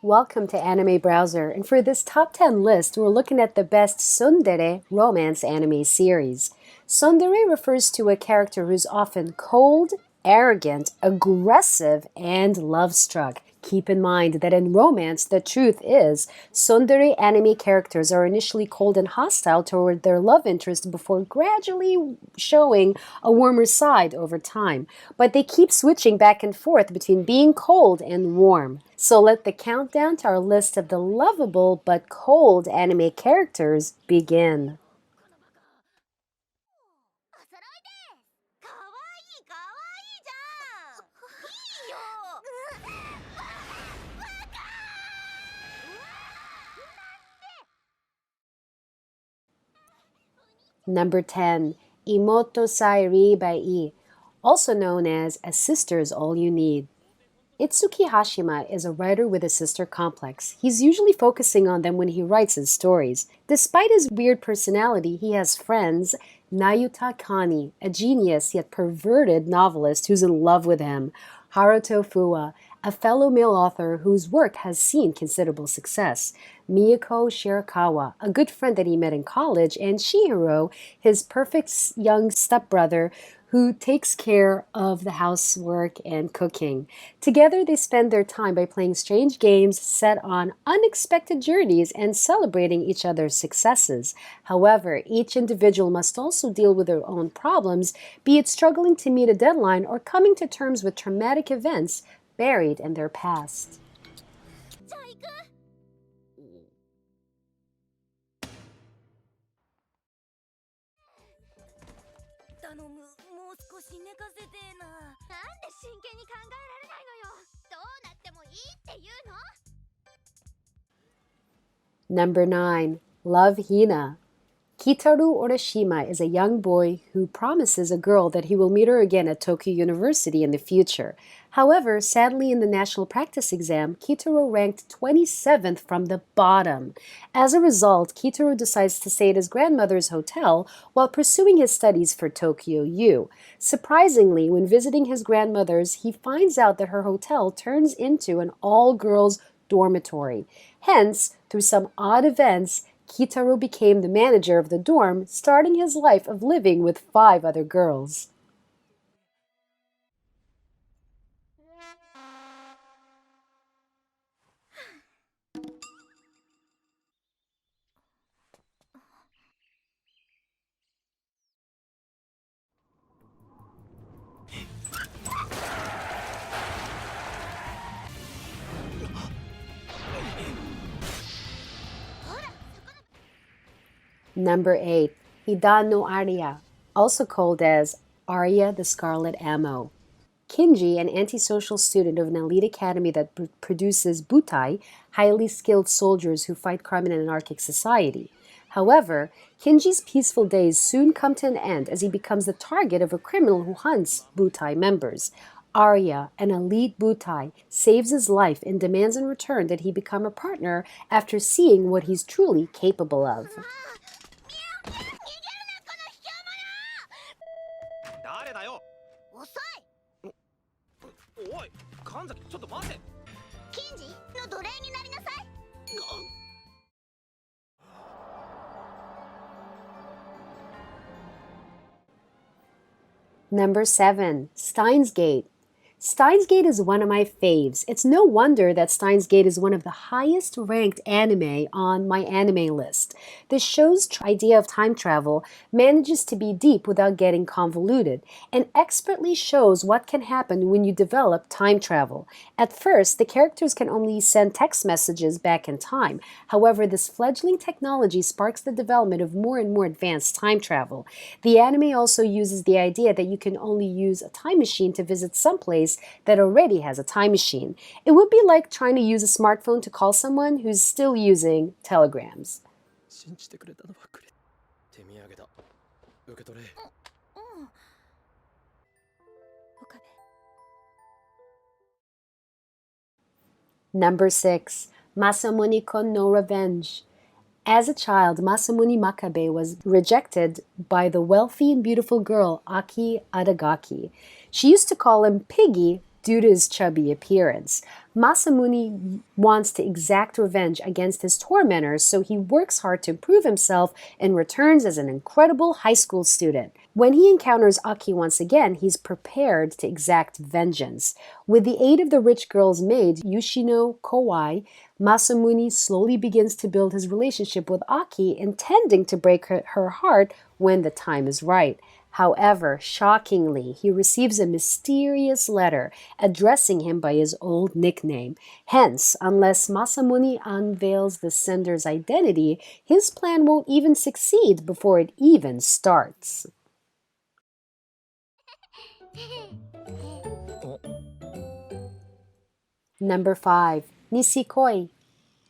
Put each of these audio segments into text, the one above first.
Welcome to Anime Browser, and for this top 10 list, we're looking at the best tsundere romance anime series. Tsundere refers to a character who's often cold, arrogant, aggressive, and love-struck. Keep in mind that in romance, the truth is, tsundere anime characters are initially cold and hostile toward their love interest before gradually showing a warmer side over time. But they keep switching back and forth between being cold and warm. So let the countdown to our list of the lovable but cold anime characters begin. Number 10, Imoto Sai Bai, also known as A Sister's All You Need. Itsuki Hashima is a writer with a sister complex. He's usually focusing on them when he writes his stories. Despite his weird personality, he has friends, Nayuta Kani, a genius yet perverted novelist who's in love with him, Haruto Fuwa, a fellow male author whose work has seen considerable success, Miyako Shirakawa, a good friend that he met in college, and Shihiro, his perfect young stepbrother who takes care of the housework and cooking. Together, they spend their time by playing strange games set on unexpected journeys and celebrating each other's successes. However, each individual must also deal with their own problems, be it struggling to meet a deadline or coming to terms with traumatic events buried in their past. Number 9. Love Hina. Kitaru Orashima is a young boy who promises a girl that he will meet her again at Tokyo University in the future. However, sadly in the national practice exam, Kitaru ranked 27th from the bottom. As a result, Kitaru decides to stay at his grandmother's hotel while pursuing his studies for Tokyo U. Surprisingly, when visiting his grandmother's, he finds out that her hotel turns into an all-girls dormitory. Hence, through some odd events, Kitaru became the manager of the dorm, starting his life of living with 5 other girls. Number 8. Haddad no Aria, also called as Aria the Scarlet Ammo. Kinji, an antisocial student of an elite academy that produces butai, highly skilled soldiers who fight crime in an anarchic society. However, Kinji's peaceful days soon come to an end as he becomes the target of a criminal who hunts butai members. Aria, an elite butai, saves his life and demands in return that he become a partner after seeing what he's truly capable of. Number 7. Steins Gate. Steins Gate is one of my faves. It's no wonder that Steins Gate is one of the highest ranked anime on my anime list. The show's idea of time travel manages to be deep without getting convoluted and expertly shows what can happen when you develop time travel. At first, the characters can only send text messages back in time. However, this fledgling technology sparks the development of more and more advanced time travel. The anime also uses the idea that you can only use a time machine to visit someplace that already has a time machine. It would be like trying to use a smartphone to call someone who's still using telegrams. Number 6. Masamune-kun no Revenge. As a child, Masamune Makabe was rejected by the wealthy and beautiful girl Aki Adagaki. She used to call him Piggy due to his chubby appearance. Masamune wants to exact revenge against his tormentors, so he works hard to improve himself and returns as an incredible high school student. When he encounters Aki once again, he's prepared to exact vengeance. With the aid of the rich girl's maid, Yushino Kowai, Masamune slowly begins to build his relationship with Aki, intending to break her heart when the time is right. However, shockingly, he receives a mysterious letter addressing him by his old nickname. Hence, unless Masamune unveils the sender's identity, his plan won't even succeed before it even starts. Number 5. Missy Koi.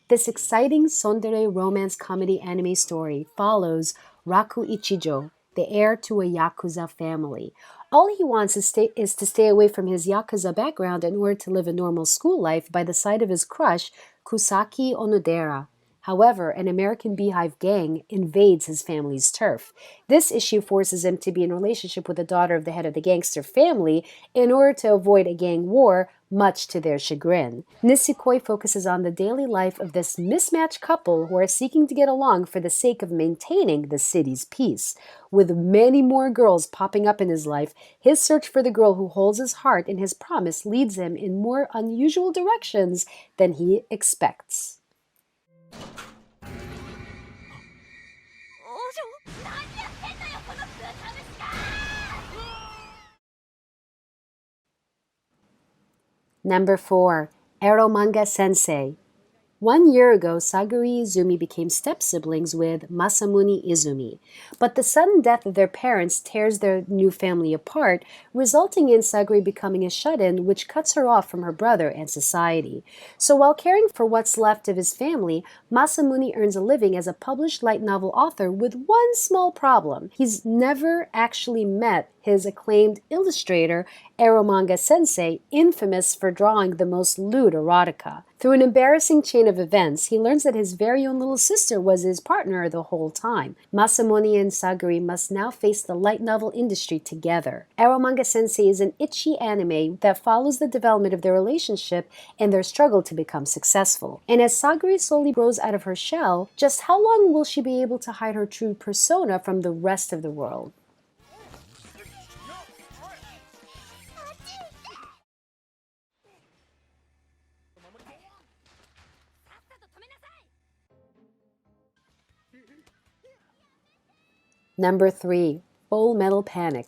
This exciting tsundere romance comedy anime story follows Raku Ichijo, the heir to a Yakuza family. All he wants is to stay away from his Yakuza background in order to live a normal school life by the side of his crush, Kusaki Onodera. However, an American beehive gang invades his family's turf. This issue forces him to be in a relationship with the daughter of the head of the gangster family in order to avoid a gang war, much to their chagrin. Nisekoi focuses on the daily life of this mismatched couple who are seeking to get along for the sake of maintaining the city's peace. With many more girls popping up in his life, his search for the girl who holds his heart and his promise leads him in more unusual directions than he expects. Number 4. Manga Sensei. 1 year ago, Saguri Izumi became step-siblings with Masamune Izumi, but the sudden death of their parents tears their new family apart, resulting in Saguri becoming a shut-in, which cuts her off from her brother and society. So while caring for what's left of his family, Masamune earns a living as a published light novel author with one small problem. He's never actually met his acclaimed illustrator, Manga Sensei, infamous for drawing the most lewd erotica. Through an embarrassing chain of events, he learns that his very own little sister was his partner the whole time. Masamune and Saguri must now face the light novel industry together. Manga Sensei is an ecchi anime that follows the development of their relationship and their struggle to become successful. And as Saguri slowly grows out of her shell, just how long will she be able to hide her true persona from the rest of the world? Number 3. Full Metal Panic.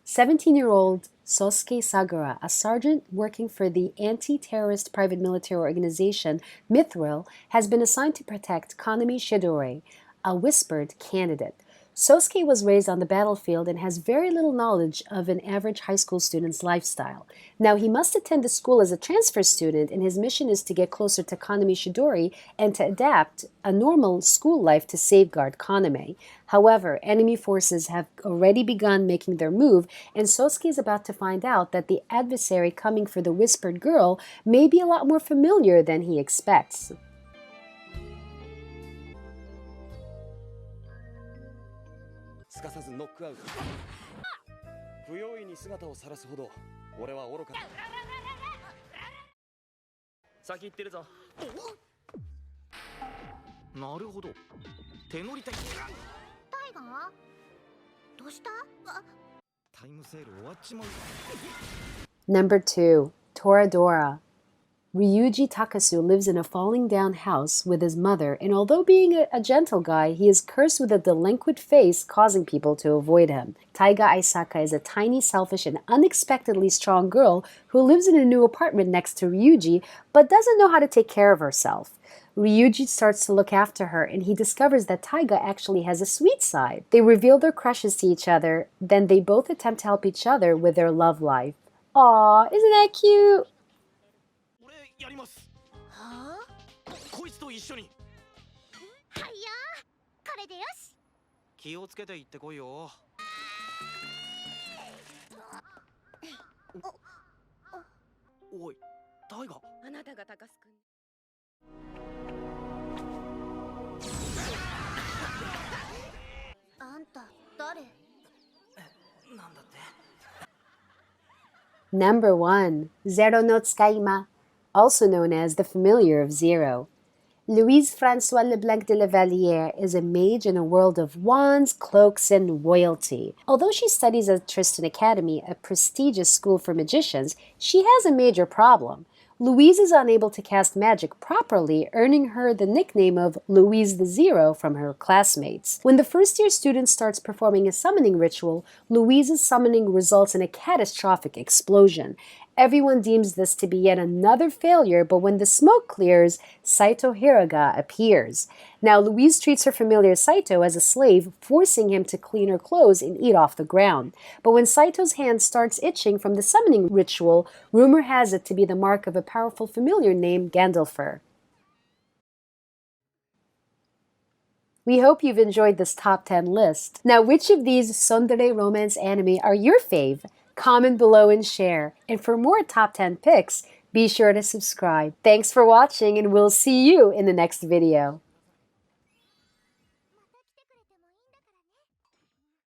17-year-old Sosuke Sagura, a sergeant working for the anti-terrorist private military organization Mithril, has been assigned to protect Kaname Shidori, a whispered candidate. Sosuke was raised on the battlefield and has very little knowledge of an average high school student's lifestyle. Now, he must attend the school as a transfer student, and his mission is to get closer to Kaname Shidori and to adapt a normal school life to safeguard Kaname. However, enemy forces have already begun making their move, and Sosuke is about to find out that the adversary coming for the whispered girl may be a lot more familiar than he expects. Number 2. Toradora. Ryuji Takasu lives in a falling down house with his mother, and although being a gentle guy, he is cursed with a delinquent face, causing people to avoid him. Taiga Aisaka is a tiny, selfish, and unexpectedly strong girl who lives in a new apartment next to Ryuji, but doesn't know how to take care of herself. Ryuji starts to look after her, and he discovers that Taiga actually has a sweet side. They reveal their crushes to each other, then they both attempt to help each other with their love life. Aw, isn't that cute? Number 1. Zero no Tsukaima, also known as the Familiar of Zero. Louise Francois Leblanc de la Valliere is a mage in a world of wands, cloaks, and royalty. Although she studies at Tristan Academy, a prestigious school for magicians, she has a major problem. Louise is unable to cast magic properly, earning her the nickname of Louise the Zero from her classmates. When the first-year student starts performing a summoning ritual, Louise's summoning results in a catastrophic explosion. Everyone deems this to be yet another failure, but when the smoke clears, Saito Hiraga appears. Now, Louise treats her familiar Saito as a slave, forcing him to clean her clothes and eat off the ground. But when Saito's hand starts itching from the summoning ritual, rumor has it to be the mark of a powerful familiar named Gandalfer. We hope you've enjoyed this top 10 list. Now, which of these tsundere romance anime are your fave? Comment below and share. And for more top 10 picks, be sure to subscribe. Thanks for watching, and we'll see you in the next video.